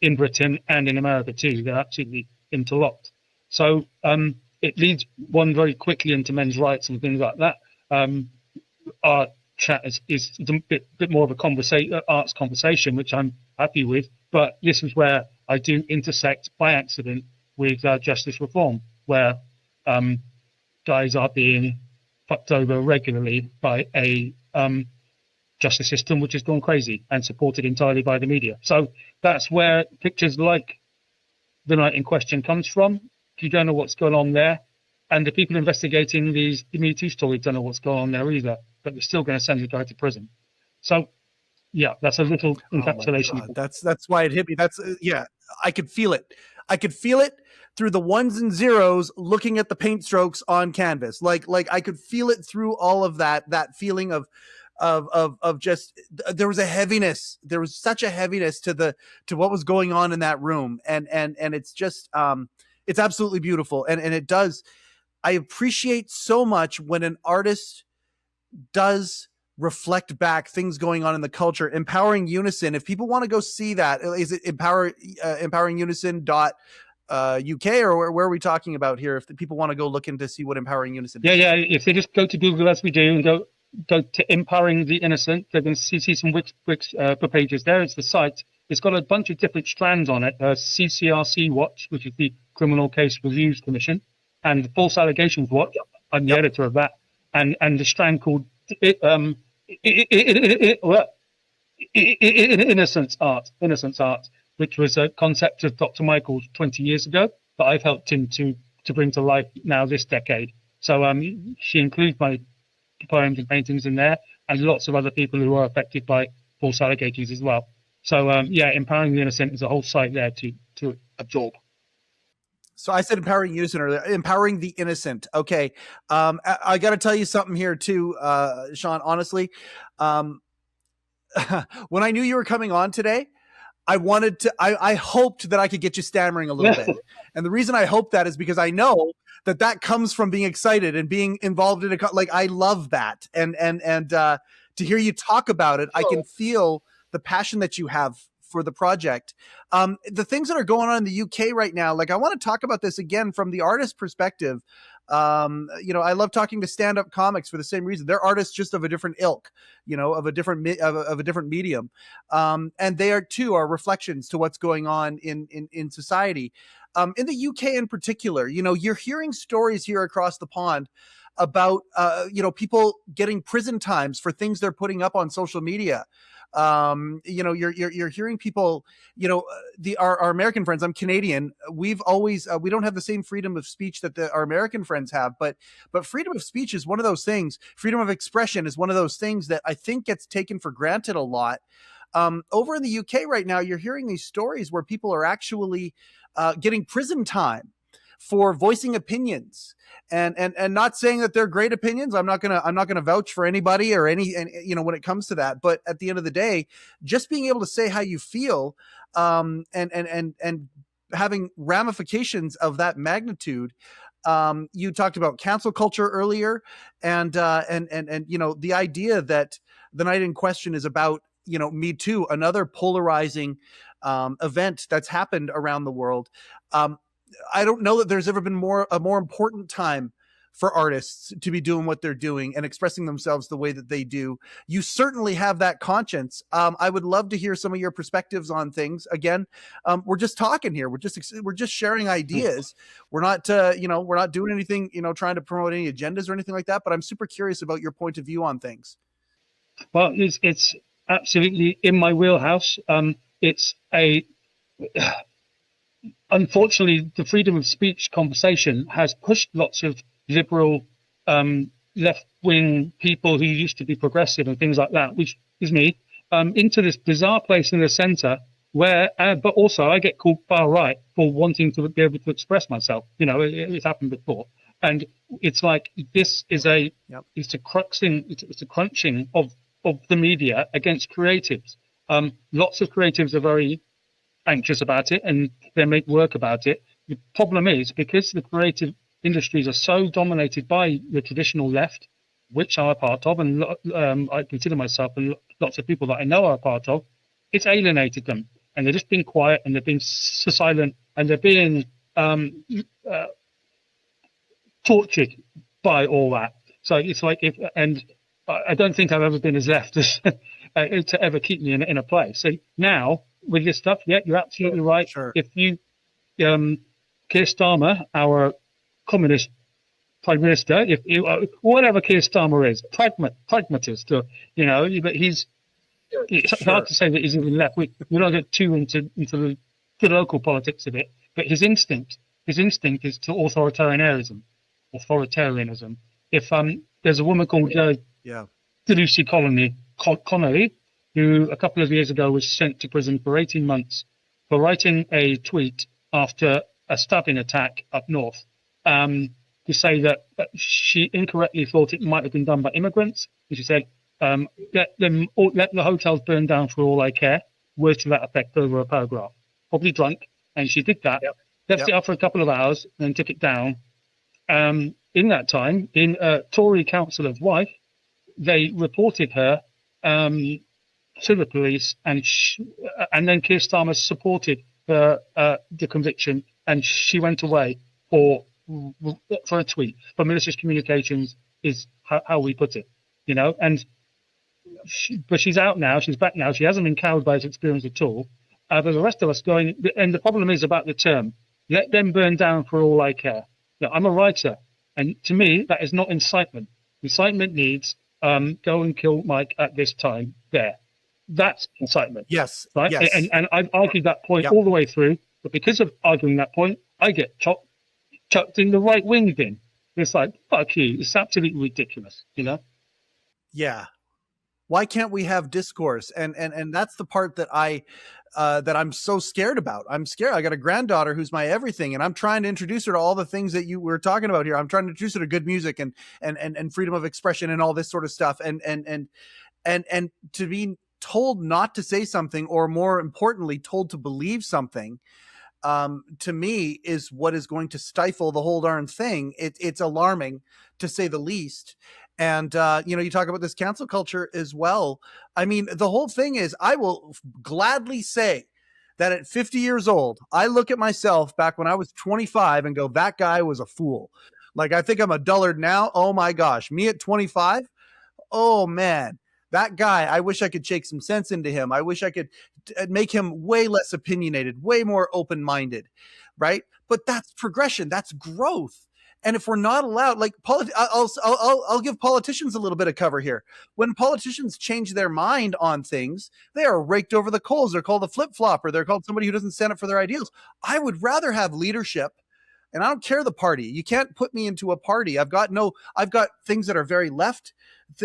[SPEAKER 2] in Britain and in America too. They're absolutely interlocked. So it leads one very quickly into men's rights and things like that. Our chat is a bit more of a arts conversation, which I'm happy with. But this is where I do intersect by accident with justice reform, where guys are being fucked over regularly by a justice system which has gone crazy and supported entirely by the media. So that's where pictures like The Night in Question comes from. You don't know what's going on there, and the people investigating the Me Too story don't know what's going on there either, but they're still going to send the guy to prison. So yeah, that's a little encapsulation.
[SPEAKER 1] Oh, that's why it hit me. That's yeah, I could feel it. I could feel it through the ones and zeros, looking at the paint strokes on canvas. Like I could feel it through all of that feeling of just, there was a heaviness. There was such a heaviness to what was going on in that room. And it's just, it's absolutely beautiful. And it does, I appreciate so much when an artist does reflect back things going on in the culture. Empowering Unison, if people want to go see that, is it empoweringunison.uk, or where are we talking about here? If the people want to go look in to see what Empowering Unison is.
[SPEAKER 2] Yeah. If they just go to Google as we do and go to Empowering the Innocent, they're going to see some Wix pages there. It's the site. It's got a bunch of different strands on it. CCRC Watch, which is the Criminal Case Reviews Commission, and the False Allegations Watch. I'm the editor of that. And the strand called Innocence Art, which was a concept of Dr. Michael's 20 years ago that I've helped him to bring to life now this decade. So she includes my poems and paintings in there, and lots of other people who are affected by false allegations as well. So Empowering the Innocent is a whole site there to absorb.
[SPEAKER 1] So I said Empowering Unison earlier. Empowering the Innocent. Okay. I got to tell you something here too, Sean, honestly. When I knew you were coming on today, I hoped that I could get you stammering a little bit. And the reason I hope that is because I know that comes from being excited and being involved in I love that. And to hear you talk about it, I can feel the passion that you have for the project. The things that are going on in the UK right now, I want to talk about this again from the artist perspective. I love talking to stand-up comics for the same reason. They're artists just of a different ilk, of a different medium. And they are reflections to what's going on in society. In the UK in particular, you're hearing stories here across the pond about, people getting prison times for things they're putting up on social media. You're hearing people, our American friends. I'm Canadian. We've always, we don't have the same freedom of speech that our American friends have, but freedom of speech is one of those things. Freedom of expression is one of those things that I think gets taken for granted a lot. Over in the UK right now, you're hearing these stories where people are actually getting prison time for voicing opinions, and not saying that they're great opinions. I'm not gonna vouch for anybody or any, and when it comes to that. But at the end of the day, just being able to say how you feel, and having ramifications of that magnitude. You talked about cancel culture earlier, and the idea that the night in question is about Me Too, another polarizing event that's happened around the world. Um, I don't know that there's ever been a more important time for artists to be doing what they're doing and expressing themselves the way that they do. You certainly have that conscience. I would love to hear some of your perspectives on things. Again, we're just talking here. We're just sharing ideas. We're not doing anything, trying to promote any agendas or anything like that. But I'm super curious about your point of view on things.
[SPEAKER 2] Well, it's absolutely in my wheelhouse. It's a Unfortunately, the freedom of speech conversation has pushed lots of liberal, left-wing people who used to be progressive and things like that, which is me, into this bizarre place in the center where, but also I get called far right for wanting to be able to express myself. It's happened before, and it's like this is
[SPEAKER 1] Yep.
[SPEAKER 2] it's a crunching of the media against creatives. Lots of creatives are very anxious about it and they make work about it. The problem is because the creative industries are so dominated by the traditional left, which I'm a part of, and I consider myself and lots of people that I know are a part of, it's alienated them, and they're just being quiet and they're being silent and they're being tortured by all that. So it's like and I don't think I've ever been as left as to ever keep me in a place. So now with this stuff, yeah, you're absolutely right.
[SPEAKER 1] Sure.
[SPEAKER 2] If you, Keir Starmer, our communist prime minister, if you, whatever Keir Starmer is, pragmatist, or, but it's hard to say that he's even left. We don't get too into the local politics of it, but his instinct is to authoritarianism. If there's a woman called
[SPEAKER 1] Yeah.
[SPEAKER 2] Lucy Connolly, who a couple of years ago was sent to prison for 18 months for writing a tweet after a stabbing attack up north, to say that she incorrectly thought it might have been done by immigrants. And she said, let the hotels burn down for all I care. Words to that effect over a paragraph. Probably drunk. And she did that.
[SPEAKER 1] Yep.
[SPEAKER 2] Left it up for a couple of hours and then took it down. In that time, in a Tory councillor's wife, they reported her to the police, and then Keir Starmer supported the conviction, and she went away for a tweet. But malicious communications is how we put it, and but she's out now, she's back now, she hasn't been cowed by his experience at all. But the rest of us going, and the problem is about the term, let them burn down for all I care. Now, I'm a writer, and to me, that is not incitement. Incitement needs go and kill Mike at this time there. That's incitement.
[SPEAKER 1] Yes.
[SPEAKER 2] Right.
[SPEAKER 1] Yes.
[SPEAKER 2] And I've argued that point all the way through, but because of arguing that point, I get chucked in the right wing bin. It's like, fuck you. It's absolutely ridiculous,
[SPEAKER 1] Yeah. Why can't we have discourse? And that's the part that that I'm so scared about. I'm scared. I got a granddaughter who's my everything, and I'm trying to introduce her to all the things that you were talking about here. I'm trying to introduce her to good music and freedom of expression and all this sort of stuff. And to be told not to say something, or more importantly, told to believe something, to me is what is going to stifle the whole darn thing. It's alarming, to say the least. And you talk about this cancel culture as well. I mean, the whole thing is, I will gladly say that at 50 years old, I look at myself back when I was 25 and go, that guy was a fool. Like, I think I'm a dullard now. Oh my gosh, me at 25. Oh man, that guy, I wish I could shake some sense into him. I wish I could make him way less opinionated, way more open-minded, right? But that's progression. That's growth. And if we're not allowed, like, I'll give politicians a little bit of cover here. When politicians change their mind on things, they are raked over the coals. They're called a flip-flopper. They're called somebody who doesn't stand up for their ideals. I would rather have leadership and I don't care the party. You can't put me into a party. I've got things that are very left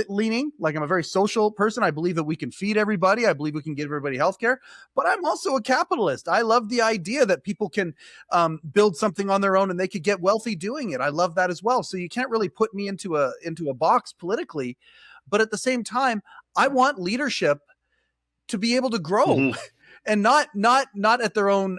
[SPEAKER 1] leaning. Like, I'm a very social person. I believe that we can feed everybody. I believe we can give everybody healthcare, but I'm also a capitalist. I love the idea that people can build something on their own and they could get wealthy doing it. I love that as well. So you can't really put me into a box politically, but at the same time, I want leadership to be able to grow. Mm-hmm. And not at their own,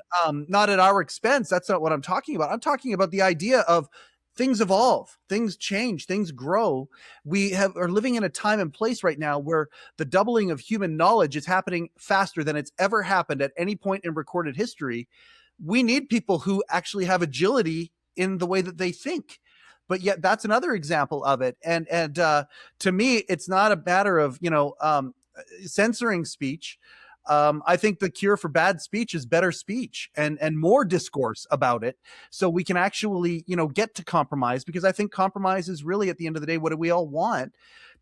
[SPEAKER 1] not at our expense. That's not what I'm talking about. I'm talking about the idea of things evolve, things change, things grow. We are living in a time and place right now where the doubling of human knowledge is happening faster than it's ever happened at any point in recorded history. We need people who actually have agility in the way that they think. But yet that's another example of it. And to me, it's not a matter of, censoring speech. I think the cure for bad speech is better speech and more discourse about it, so we can actually, get to compromise, because I think compromise is really, at the end of the day, what do we all want?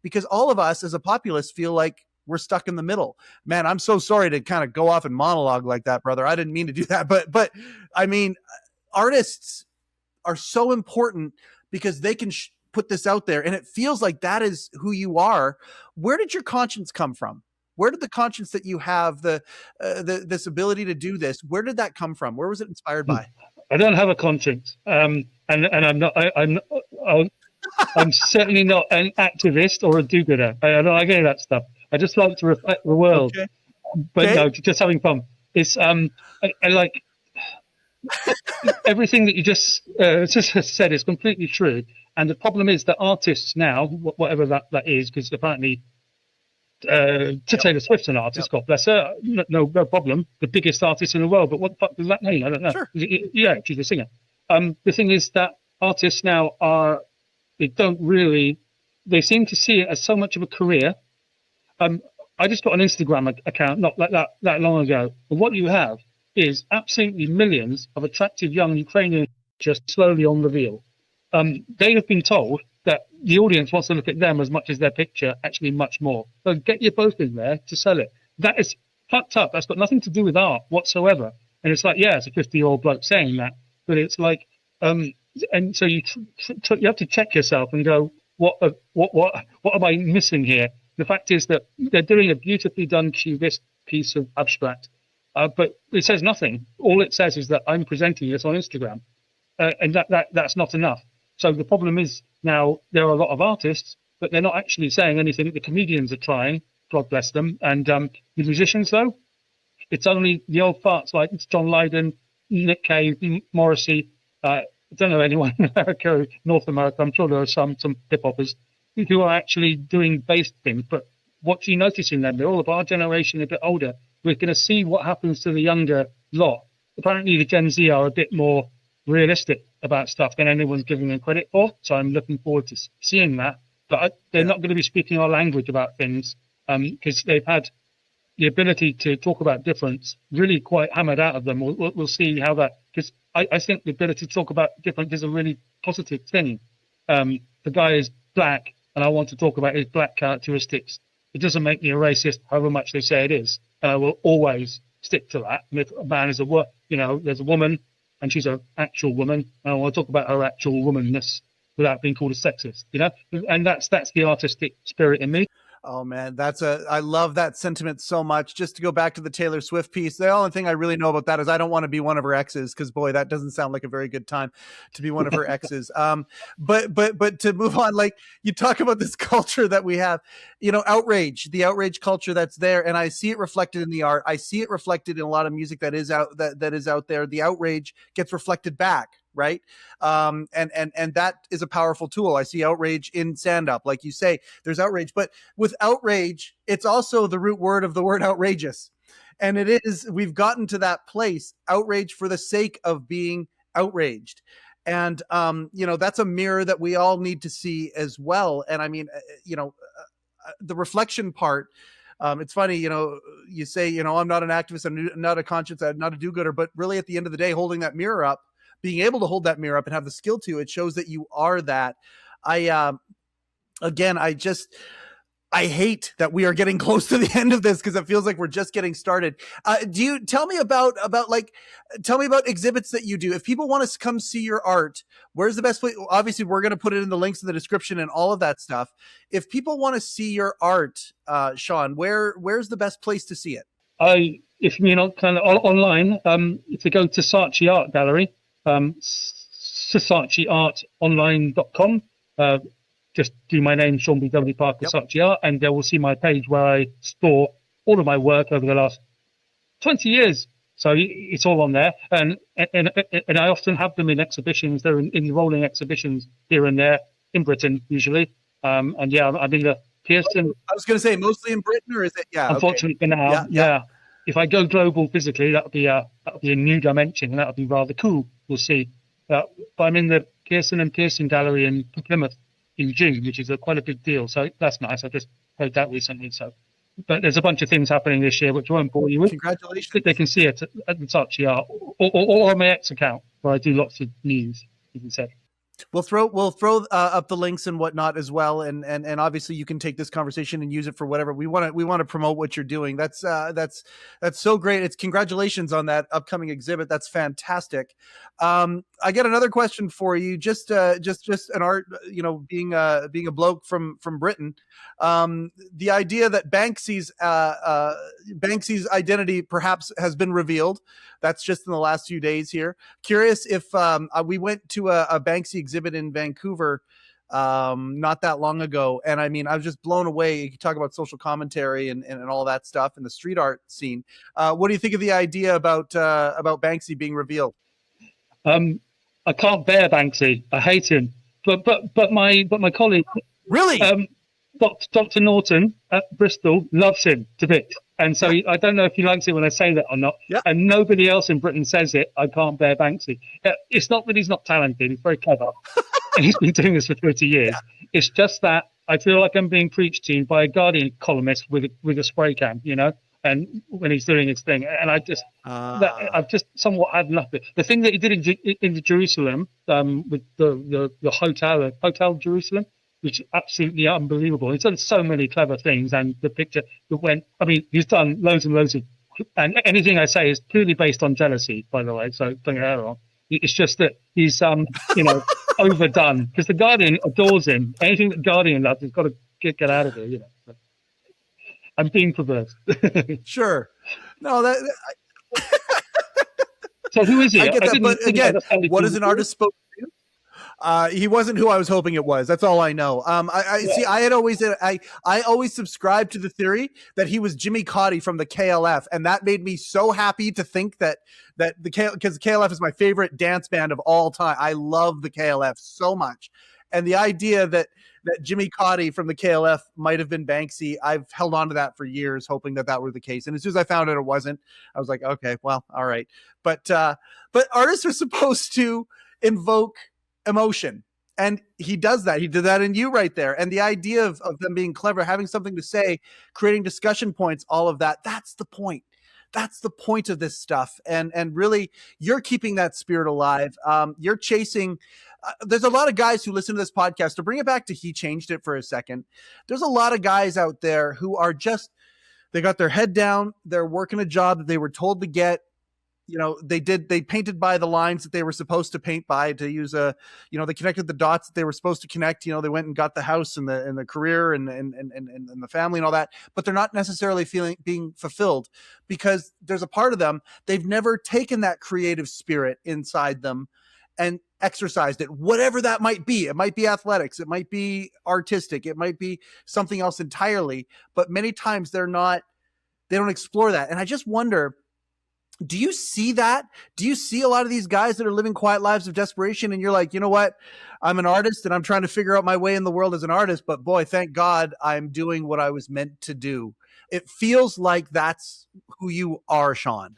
[SPEAKER 1] Because all of us as a populace feel like we're stuck in the middle. Man, I'm so sorry to kind of go off and monologue like that, brother. I didn't mean to do that, but I mean, artists are so important because they can put this out there, and it feels like that is who you are. Where did your conscience come from? Where did the conscience that you have, this ability to do this, where did that come from? Where was it inspired by?
[SPEAKER 2] I don't have a conscience, and I'm not. I'm certainly not an activist or a do-gooder. I don't like any of that stuff. I just like to reflect the world. Okay. But no, just having fun. It's I like everything that you just said is completely true. And the problem is that artists now, whatever that is, because apparently. Taylor Swift's an artist, God bless her. No problem. The biggest artist in the world, but what the fuck does that mean? I don't know. Sure. Yeah, she's a singer. The thing is that artists now they seem to see it as so much of a career. I just got an Instagram account not like that long ago. And what you have is absolutely millions of attractive young Ukrainians just slowly on the reel. They have been told that the audience wants to look at them as much as their picture, actually much more. So get you both in there to sell it. That is fucked up. That's got nothing to do with art whatsoever. And it's like, yeah, it's a 50-year-old bloke saying that, but it's like, and so you have to check yourself and go, what am I missing here? The fact is that they're doing a beautifully done cubist piece of abstract, but it says nothing. All it says is that I'm presenting this on Instagram, and that's not enough. So the problem is now there are a lot of artists, but they're not actually saying anything. The comedians are trying, God bless them. And the musicians, though, it's only the old farts like John Lydon, Nick Cave, Morrissey. I don't know anyone in America, North America. I'm sure there are some hip-hoppers who are actually doing bass things. But what you notice in them, they're all of our generation, a bit older. We're going to see what happens to the younger lot. Apparently the Gen Z are a bit more realistic about stuff than anyone's giving them credit for. So I'm looking forward to seeing that. But they're not going to be speaking our language about things because they've had the ability to talk about difference really quite hammered out of them. We'll see how that, because I think the ability to talk about difference is a really positive thing. The guy is black and I want to talk about his black characteristics. It doesn't make me a racist, however much they say it is. And I will always stick to that. And if a man is there's a woman, and she's an actual woman, and I want to talk about her actual womanness without being called a sexist, and that's the artistic spirit in me.
[SPEAKER 1] Oh man, I love that sentiment so much. Just to go back to the Taylor Swift piece, the only thing I really know about that is I don't want to be one of her exes, because boy, that doesn't sound like a very good time to be one of her exes. But to move on, like you talk about this culture that we have, outrage, the outrage culture that's there, and I see it reflected in the art. I see it reflected in a lot of music that is out there. The outrage gets reflected back. Right. And that is a powerful tool. I see outrage in stand up. Like you say, there's outrage, but with outrage, it's also the root word of the word outrageous. And we've gotten to that place, outrage for the sake of being outraged. And, that's a mirror that we all need to see as well. And I mean, the reflection part, it's funny, you say, I'm not an activist, I'm not a conscience, I'm not a do-gooder, but really at the end of the day, holding that mirror up, being able to hold that mirror up and have the skill to, it shows that you are that. I hate that we are getting close to the end of this because it feels like we're just getting started. Do you tell me tell me about exhibits that you do? If people want to come see your art, where's the best place? Obviously, we're going to put it in the links in the description and all of that stuff. If people want to see your art, Sean, where's the best place to see it?
[SPEAKER 2] If you know, kind of online, if you go to Saatchi Art Gallery, SaatchiArtOnline.com, just do my name, Sean B.W. Parker,
[SPEAKER 1] Yep.
[SPEAKER 2] Saatchi Art, and they will see my page where I store all of my work over the last 20 years. So it's all on there. And I often have them in exhibitions. They're in rolling exhibitions here and there in Britain, usually. And yeah, I'm in the Pearson.
[SPEAKER 1] I was going to say mostly in Britain, or is it? Yeah.
[SPEAKER 2] Unfortunately for now, yeah. If I go global physically, that'll be a new dimension, and that'll be rather cool. We'll see. But I'm in the Pearson and Pearson Gallery in Plymouth in June, which is quite a big deal. So that's nice. I just heard that recently. So, but there's a bunch of things happening this year, which I won't bore you with.
[SPEAKER 1] Congratulations.
[SPEAKER 2] They can see it at the Saatchi Art or on my X account, where I do lots of news, as you said.
[SPEAKER 1] We'll throw up the links and whatnot as well, and obviously you can take this conversation and use it for whatever we want to promote what you're doing. That's so great. It's congratulations on that upcoming exhibit. That's fantastic. I get another question for you. Just an art, being a bloke from Britain. The idea that Banksy's identity perhaps has been revealed. That's just in the last few days here. Curious if we went to a Banksy exhibit in Vancouver not that long ago, and I mean, I was just blown away. You talk about social commentary and all that stuff in the street art scene. What do you think of the idea about Banksy being revealed?
[SPEAKER 2] I can't bear Banksy. I hate him. But my colleague,
[SPEAKER 1] really,
[SPEAKER 2] Dr. Norton at Bristol loves him to bits. And so I don't know if he likes it when I say that or not.
[SPEAKER 1] Yeah.
[SPEAKER 2] And nobody else in Britain says it. I can't bear Banksy. It's not that he's not talented. He's very clever. And he's been doing this for 30 years. Yeah. It's just that I feel like I'm being preached to by a Guardian columnist with a spray can, and when he's doing his thing. And I've just somewhat had enough of it. The thing that he did in Jerusalem with the Hotel Jerusalem, which is absolutely unbelievable. He's done so many clever things, and the picture that went, I mean, he's done loads and loads of, and anything I say is purely based on jealousy, by the way, so don't get that wrong. It's just that he's, overdone, because the Guardian adores him. Anything that Guardian loves, he's got to get out of here, So I'm being perverse.
[SPEAKER 1] Sure. No, that...
[SPEAKER 2] So who is he?
[SPEAKER 1] I get that, but again, what is an artist supposed to do? He wasn't who I was hoping it was. That's all I know. I always subscribed to the theory that he was Jimmy Cauty from the KLF, and that made me so happy to think that because the KLF is my favorite dance band of all time. I love the KLF so much, and the idea that Jimmy Cauty from the KLF might have been Banksy, I've held on to that for years, hoping that were the case. And as soon as I found out it wasn't, I was like, okay, well, all right. But artists are supposed to invoke emotion, and he does that. He did that in you right there. And the idea of them being clever, having something to say, creating discussion points, all of that's the point. That's the point of this stuff. And really, you're keeping that spirit alive. You're chasing. There's a lot of guys who listen to this podcast. To bring it back to He Changed It for a second, there's a lot of guys out there who are they got their head down. They're working a job that they were told to get. They painted by the lines that they were supposed to paint by, to use they connected the dots that they were supposed to connect. They went and got the house and the career and the family and all that, but they're not necessarily being fulfilled because there's a part of them, they've never taken that creative spirit inside them and exercised it, whatever that might be. It might be athletics. It might be artistic. It might be something else entirely, but many times they don't explore that. And I just wonder, do you see that? Do you see a lot of these guys that are living quiet lives of desperation, and you're like, you know what? I'm an artist and I'm trying to figure out my way in the world as an artist, but boy, thank God I'm doing what I was meant to do. It feels like that's who you are, Sean.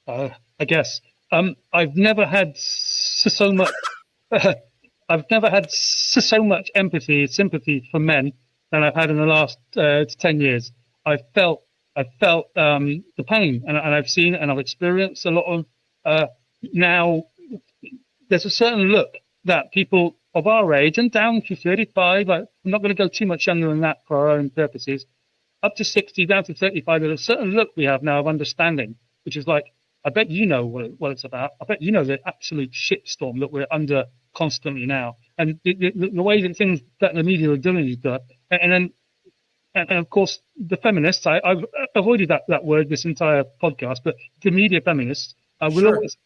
[SPEAKER 2] I guess. I've never had so much empathy, sympathy for men than I've had in the last 10 years. I felt the pain, and I've seen it, and I've experienced a lot of. Now, there's a certain look that people of our age and down to 35. Like, I'm not going to go too much younger than that for our own purposes. Up to 60, down to 35. There's a certain look we have now of understanding, which is like, I bet you know what it's about. I bet you know the absolute shitstorm that we're under constantly now, and the way that things that the media are doing is good. And of course, the feminists. I've avoided that word this entire podcast, but the media feminists will always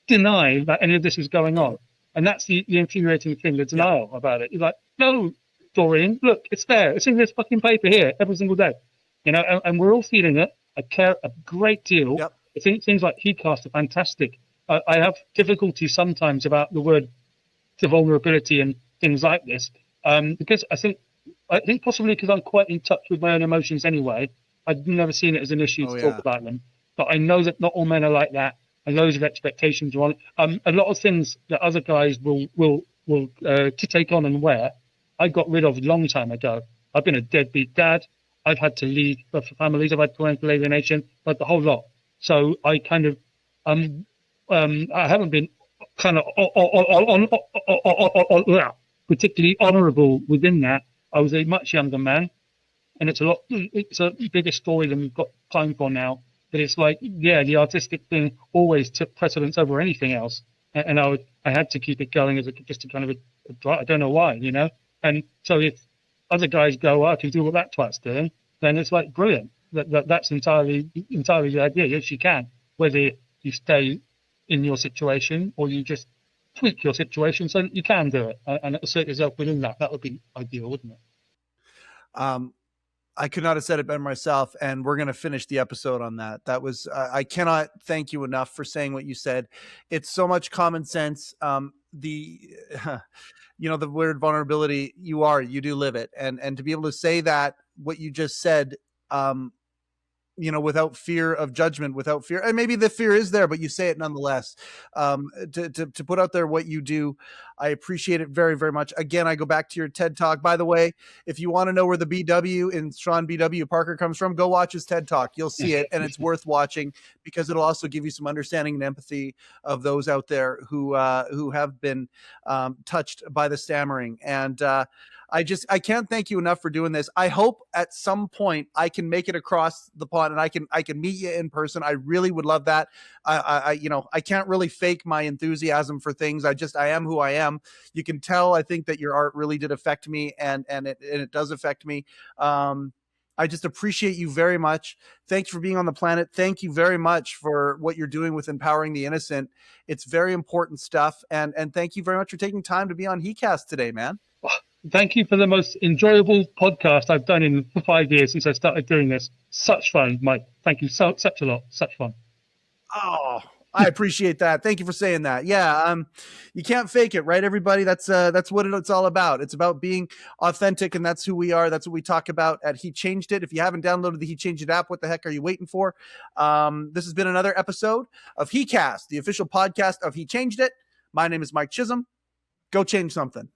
[SPEAKER 2] deny that any of this is going on, and that's the infuriating thing. The denial about it. You're like, no, Doreen, look, it's there. It's in this fucking paper here every single day. You know, and we're all feeling it. I care a great deal.
[SPEAKER 1] Yep.
[SPEAKER 2] I think things like heCast are fantastic. I have difficulty sometimes about the word to vulnerability and things like this, because I think possibly because I'm quite in touch with my own emotions anyway. I've never seen it as an issue to talk about them, but I know that not all men are like that, and loads of expectations are on. A lot of things that other guys will to take on and wear, I got rid of a long time ago. I've been a deadbeat dad. I've had to leave for families. I've had parental alienation, but the whole lot. So I kind of, I haven't been kind of particularly honourable within that. I was a much younger man, and it's a bigger story than we've got time for now. But it's like, yeah, the artistic thing always took precedence over anything else, and I had to keep it going as just a kind of I don't know why, you know. And so if other guys go, I can do what that twat's doing, then it's like brilliant. That's entirely the idea. Yes, you can. Whether you stay in your situation or you just tweak your situation so that you can do it and assert yourself within that. That would be ideal, wouldn't it?
[SPEAKER 1] I could not have said it better myself, and we're going to finish the episode on that. That was, I cannot thank you enough for saying what you said. It's so much common sense. You know, the word vulnerability, you do live it. And to be able to say that, what you just said, you know, without fear of judgment, without fear, and maybe the fear is there, but you say it nonetheless. To put out there what you do, I appreciate it very, very much. Again, I go back to your TED Talk. By the way, if you want to know where the BW in Sean BW Parker comes from, go watch his TED Talk. You'll see it, and it's worth watching because it'll also give you some understanding and empathy of those out there who have been touched by the stammering. And I can't thank you enough for doing this. I hope at some point I can make it across the pond and I can meet you in person. I really would love that. You know, I can't really fake my enthusiasm for things. I am who I am. You can tell, I think, that your art really did affect me, and it does affect me. I just appreciate you very much. Thanks for being on the planet. Thank you very much for what you're doing with empowering the innocent. It's very important stuff. And thank you very much for taking time to be on heCast today, man.
[SPEAKER 2] Thank you for the most enjoyable podcast I've done in 5 years since I started doing this. Such fun, Mike. Thank you such a lot. Such fun.
[SPEAKER 1] Oh, I appreciate that. Thank you for saying that. Yeah. You can't fake it, right, everybody? That's what it's all about. It's about being authentic, and that's who we are. That's what we talk about at He Changed It. If you haven't downloaded the He Changed It app, what the heck are you waiting for? This has been another episode of heCast, the official podcast of He Changed It. My name is Mike Chisholm. Go change something.